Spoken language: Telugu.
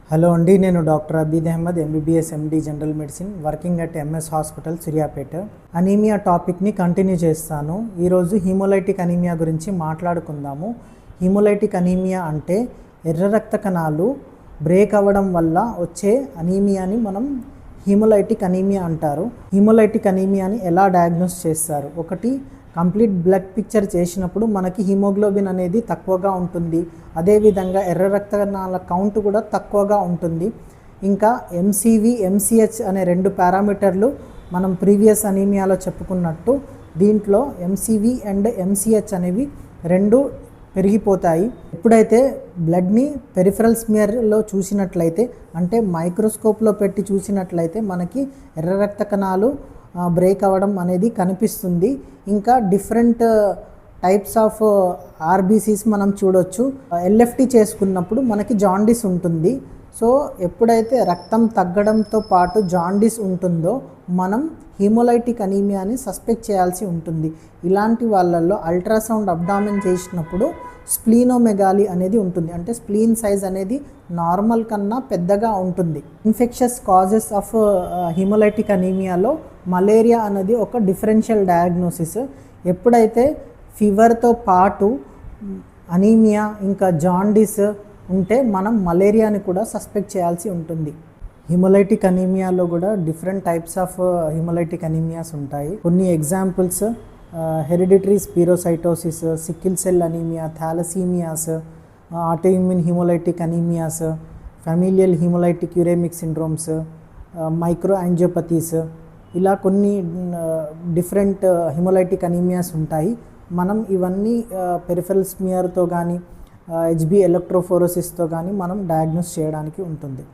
హలో అండి, నేను doctor Abid Ahmed, MBBS MD general medicine, working at MS hospital Suryapet. Anemia టాపిక్ని కంటిన్యూ చేస్తాను. ఈరోజు హీమోలైటిక్ అనీమియా గురించి మాట్లాడుకుందాము. హీమోలైటిక్ అనీమియా అంటే ఎర్ర రక్త కణాలు బ్రేక్ అవ్వడం వల్ల వచ్చే అనీమియాని మనం హీమోలైటిక్ అనీమియా అంటారు. హీమోలైటిక్ అనీమియాని ఎలా డయాగ్నోస్ చేస్తారు? ఒకటి, కంప్లీట్ బ్లడ్ పిక్చర్ చేసినప్పుడు మనకి హిమోగ్లోబిన్ అనేది తక్కువగా ఉంటుంది. అదేవిధంగా ఎర్ర రక్త కణాల కౌంట్ కూడా తక్కువగా ఉంటుంది. ఇంకా ఎంసీవీ, ఎంసీహెచ్ అనే రెండు పారామీటర్లు మనం ప్రీవియస్ అనీమియాలో చెప్పుకున్నట్టు దీంట్లో ఎంసీవీ అండ్ ఎంసీహెచ్ అనేవి రెండు పెరిగిపోతాయి. ఎప్పుడైతే బ్లడ్ని పెరిఫరల్ స్మియర్లో చూసినట్లయితే, అంటే మైక్రోస్కోప్లో పెట్టి చూసినట్లయితే మనకి ఎర్ర రక్త కణాలు బ్రేక్ అవ్వడం అనేది కనిపిస్తుంది. ఇంకా డిఫరెంట్ టైప్స్ ఆఫ్ ఆర్బీసీస్ మనం చూడొచ్చు. ఎల్ఎఫ్టీ చేసుకున్నప్పుడు మనకి జాండీస్ ఉంటుంది. సో ఎప్పుడైతే రక్తం తగ్గడంతో పాటు జాండీస్ ఉంటుందో మనం హీమోలైటిక్ అనీమియాని సస్పెక్ట్ చేయాల్సి ఉంటుంది. ఇలాంటి వాళ్ళల్లో అల్ట్రాసౌండ్ అబ్డామిన్ చేసినప్పుడు స్ప్లీనోమెగాలీ అనేది ఉంటుంది. అంటే స్ప్లీన్ సైజ్ అనేది నార్మల్ కన్నా పెద్దగా ఉంటుంది. ఇన్ఫెక్షస్ కాజెస్ ఆఫ్ హీమోలైటిక్ అనీమియాలో మలేరియా అనేది ఒక డిఫరెన్షియల్ డయాగ్నోసిస్. ఎప్పుడైతే ఫీవర్తో పాటు అనీమియా ఇంకా జాండీస్ ఉంటే మనం మలేరియాని కూడా సస్పెక్ట్ చేయాల్సి ఉంటుంది. హీమోలైటిక్ అనీమియాలో కూడా different types of hemolytic anemias ఉంటాయి. కొన్ని examples hereditary spherocytosis, sickle cell anemia, thalassemias, autoimmune hemolytic anemias, familial hemolytic uremic syndromes, micro angiopathies, ఇలా కొన్ని డిఫరెంట్ హీమోలైటిక్ అనీమియాస్ ఉంటాయి. మనం ఇవన్నీ పెరిఫరల్ స్మియర్తో కానీ హెచ్బి ఎలక్ట్రోఫోరోసిస్తో కానీ మనం డయాగ్నోస్ చేయడానికి ఉంటుంది.